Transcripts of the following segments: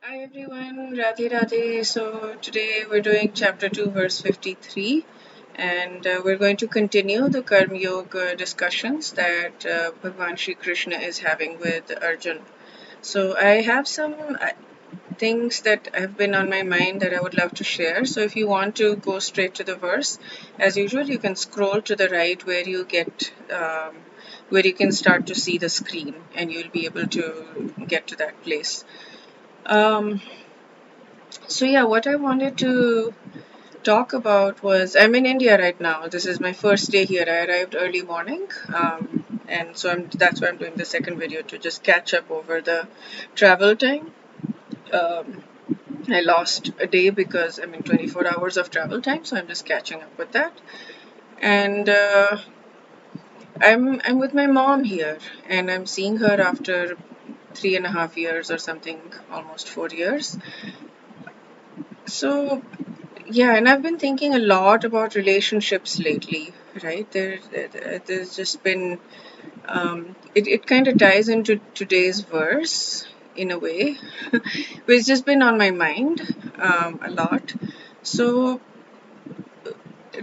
Hi everyone, Radhe Radhe. So today we're doing chapter 2, verse 53, and we're going to continue the Karma Yoga discussions that Bhagwan Shri Krishna is having with Arjun. So I have some things that have been on my mind that I would love to share. So if you want to go straight to the verse, as usual, you can scroll to the right where you get where you can start to see the screen, and you'll be able to get to that place. Um, so yeah, what I wanted to talk about was I'm in India right now. This is my first day here. I arrived early morning, and so that's why I'm doing the second video to just catch up over the travel time. Um, I lost a day because I'm in 24 hours of travel time, so I'm just catching up with that. And I'm with my mom here, and I'm seeing her after 3.5 years or something, almost 4 years. So yeah, and I've been thinking a lot about relationships lately, right? There's just been, it kind of ties into today's verse in a way, which has just been on my mind a lot. So,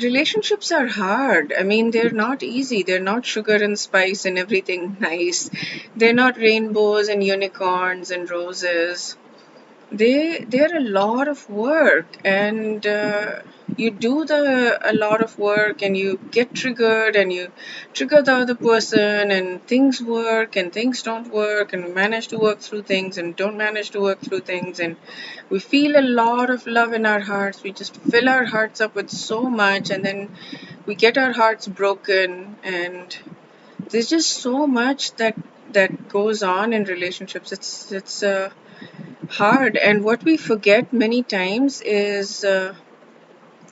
relationships are hard. I mean, they're not easy. They're not sugar and spice and everything nice. They're not rainbows and unicorns and roses. They're a lot of work, and you do a lot of work, and you get triggered, and you trigger the other person, and things work and things don't work, and we manage to work through things and don't manage to work through things, and we feel a lot of love in our hearts. We just fill our hearts up with so much, and then we get our hearts broken, and there's just so much that goes on in relationships. It's hard, and what we forget many times is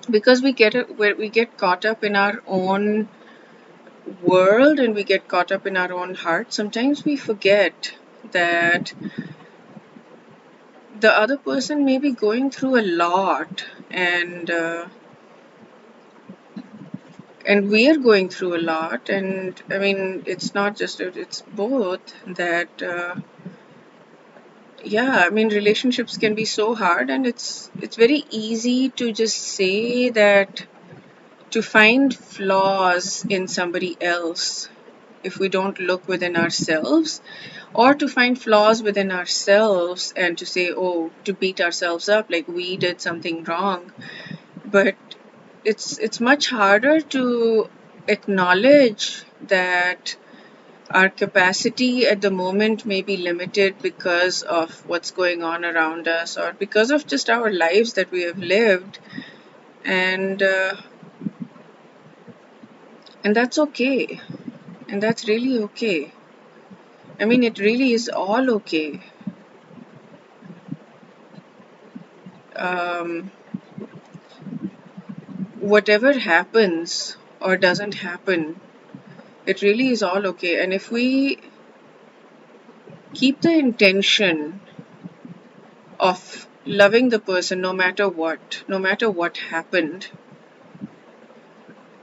because we get caught up in our own world, and we get caught up in our own heart. Sometimes we forget that the other person may be going through a lot, and we are going through a lot. And I mean, it's not just it's both that yeah, I mean, relationships can be so hard, and it's very easy to just say that, to find flaws in somebody else if we don't look within ourselves, or to find flaws within ourselves and to say, oh, to beat ourselves up like we did something wrong. But it's much harder to acknowledge that our capacity at the moment may be limited because of what's going on around us, or because of just our lives that we have lived. And uh, and that's okay, and that's really okay. I mean, it really is all okay. um, Whatever happens or doesn't happen, it really is all okay. And if we keep the intention of loving the person no matter what happened,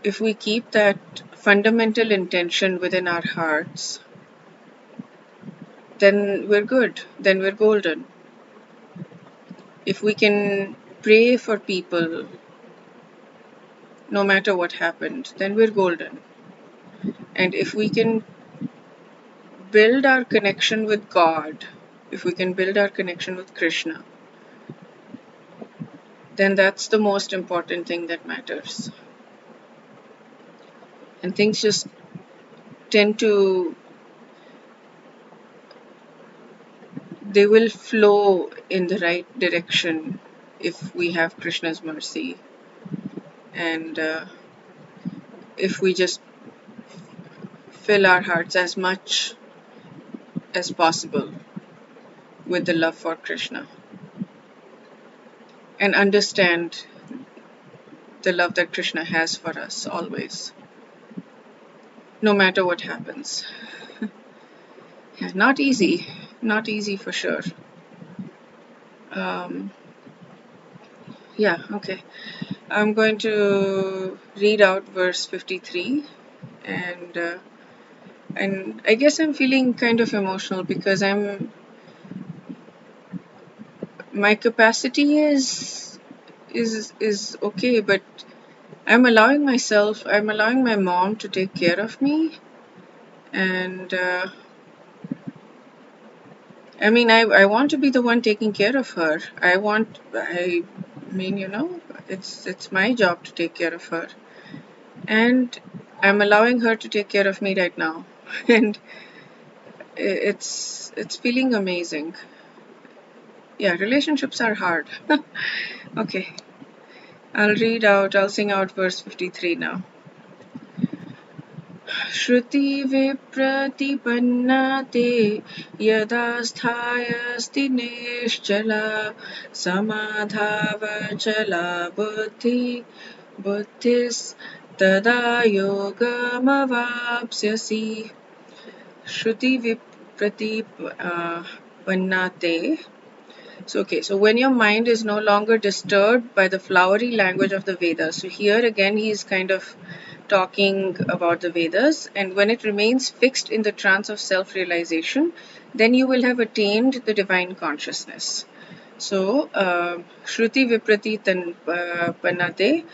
if we keep that fundamental intention within our hearts, then we're good, then we're golden. If we can pray for people no matter what happened, then we're golden. And if we can build our connection with God, if we can build our connection with Krishna, then that's the most important thing that matters. And things just tend to, they will flow in the right direction if we have Krishna's mercy, and if we just fill our hearts as much as possible with the love for Krishna, and understand the love that Krishna has for us always, no matter what happens. Yeah, not easy, not easy for sure. Um, yeah, okay. I'm going to read out verse 53, and I guess I'm feeling kind of emotional because my capacity is okay, but I'm allowing my mom to take care of me, and I mean, I want to be the one taking care of her. I mean, it's my job to take care of her, and I'm allowing her to take care of me right now, and it's feeling amazing. Yeah, relationships are hard. Okay, I'll sing out verse 53 now. Shruti vipratipanna te yada sthayasti nishchala samadhavachala buddhis tada yogamavapsyasi. Shruti vipratipanna te. So when your mind is no longer disturbed by the flowery language of the Vedas. So here again he's kind of talking about the Vedas, and when it remains fixed in the trance of self-realization, then you will have attained the divine consciousness. So Shruti Viprati Pannate,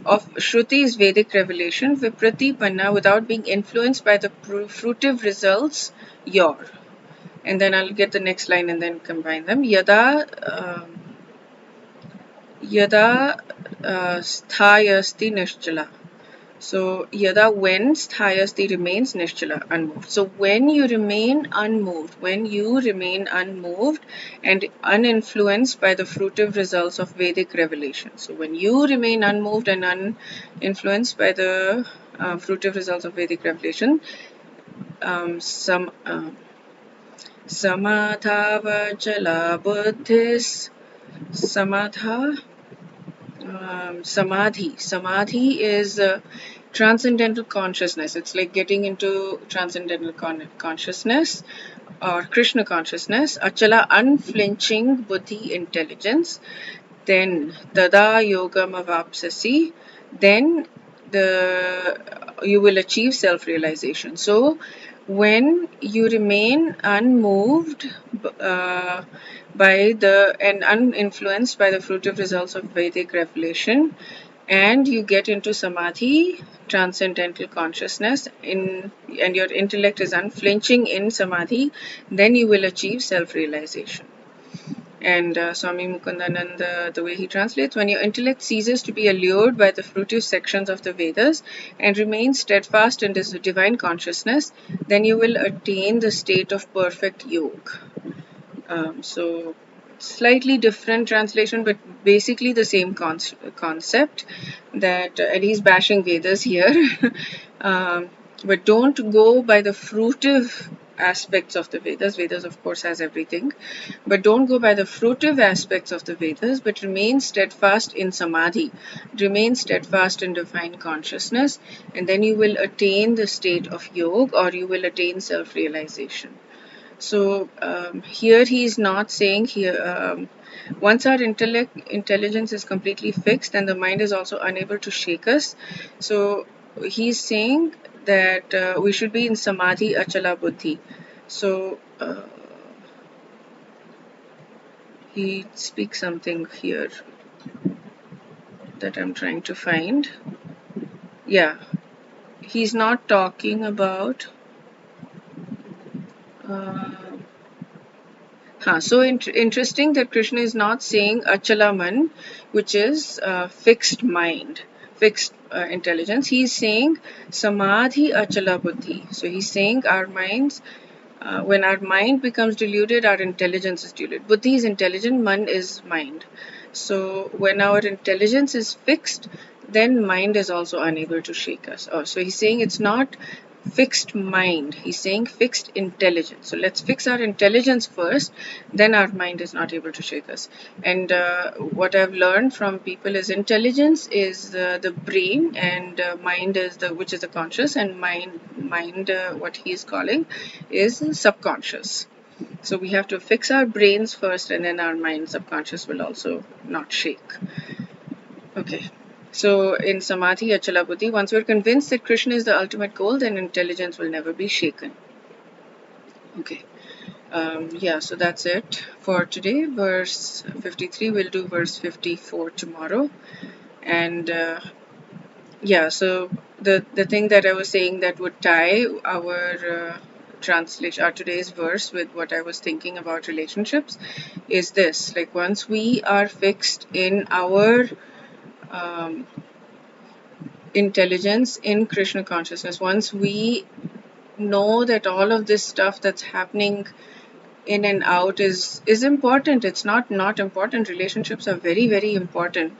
of Shruti is Vedic revelation, Viprati Panna without being influenced by the fruitive results, your. And then I'll get the next line and then combine them. Yada sthayasti nishchala. So yada, when sthayasti remains nishchala, unmoved. So when you remain unmoved and uninfluenced by the fruitive results of Vedic revelation. So when you remain unmoved and uninfluenced by the fruitive results of Vedic revelation, samadhavachala buddhis. Samadhi is transcendental consciousness. It's like getting into transcendental consciousness or Krishna consciousness. Achala, unflinching buddhi, intelligence. Then tada yogam avapsasi. Then you will achieve self-realization. So when you remain unmoved and uninfluenced by the fruitive results of Vedic revelation, and you get into samadhi, transcendental consciousness, and your intellect is unflinching in samadhi, then you will achieve self-realization. And Swami Mukundananda, the way he translates, when your intellect ceases to be allured by the fruitive sections of the Vedas and remains steadfast in this divine consciousness, then you will attain the state of perfect yoga. So slightly different translation, but basically the same concept. That and he's bashing Vedas here, but don't go by the fruitive aspects of the Vedas. Vedas, of course, has everything, but don't go by the fruitive aspects of the Vedas, but remain steadfast in samadhi, remain steadfast in divine consciousness, and then you will attain the state of yoga, or you will attain self-realization. So here he is not saying here once our intelligence is completely fixed and the mind is also unable to shake us. So he's saying that we should be in samadhi achala buddhi. So he speaks something here that I'm trying to find. Yeah, he's not talking about. So interesting that Krishna is not saying achalaman, which is fixed mind, fixed intelligence. He's saying samadhi achala buddhi. So he's saying our minds, when our mind becomes deluded, our intelligence is deluded. Buddhi is intelligent, man is mind. So when our intelligence is fixed, then mind is also unable to shake us. So he's saying it's not fixed mind, he's saying fixed intelligence. So let's fix our intelligence first, then our mind is not able to shake us. And what I've learned from people is intelligence is the brain, and mind is which is the conscious, and mind what he is calling is subconscious. So we have to fix our brains first, and then our mind subconscious will also not shake. Okay. So in Samadhi Achala Buddhi, once we're convinced that Krishna is the ultimate goal, then intelligence will never be shaken. Okay. Yeah, so that's it for today. Verse 53, we'll do verse 54 tomorrow. And yeah, so the thing that I was saying that would tie our translation, our today's verse with what I was thinking about relationships is this: like once we are fixed in our um, intelligence in Krishna consciousness, once we know that all of this stuff that's happening in and out is important, it's not important. Relationships are very, very important.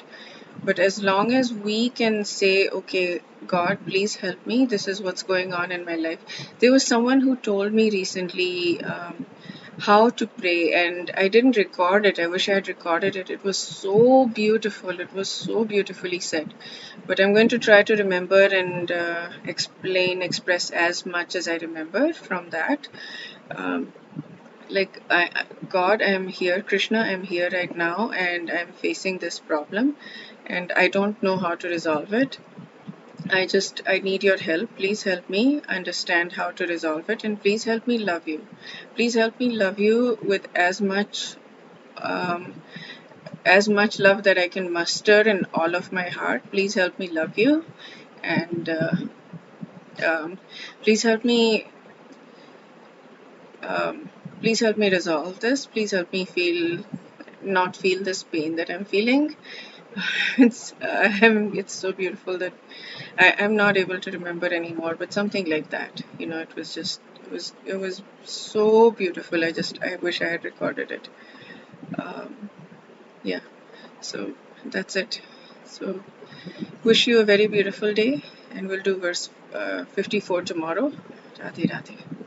But as long as we can say, okay, God, please help me, this is what's going on in my life. There was someone who told me recently how to pray, and I didn't record it. I wish I had recorded it. It was so beautiful. It was so beautifully said. But I'm going to try to remember and express as much as I remember from that. Um, like God, I am here, Krishna, I'm here right now, and I'm facing this problem, and I don't know how to resolve it. I need your help. Please help me understand how to resolve it, and please help me love you. Please help me love you with um, as much love that I can muster in all of my heart. Please help me love you, and um, please help me um, please help me resolve this. Please help me not feel this pain that I'm feeling. It's so beautiful that I'm not able to remember anymore, but something like that. It was just it was so beautiful. I wish I had recorded it. Um, yeah. So that's it. So wish you a very beautiful day, and we'll do verse 54 tomorrow. Radhe Radhe.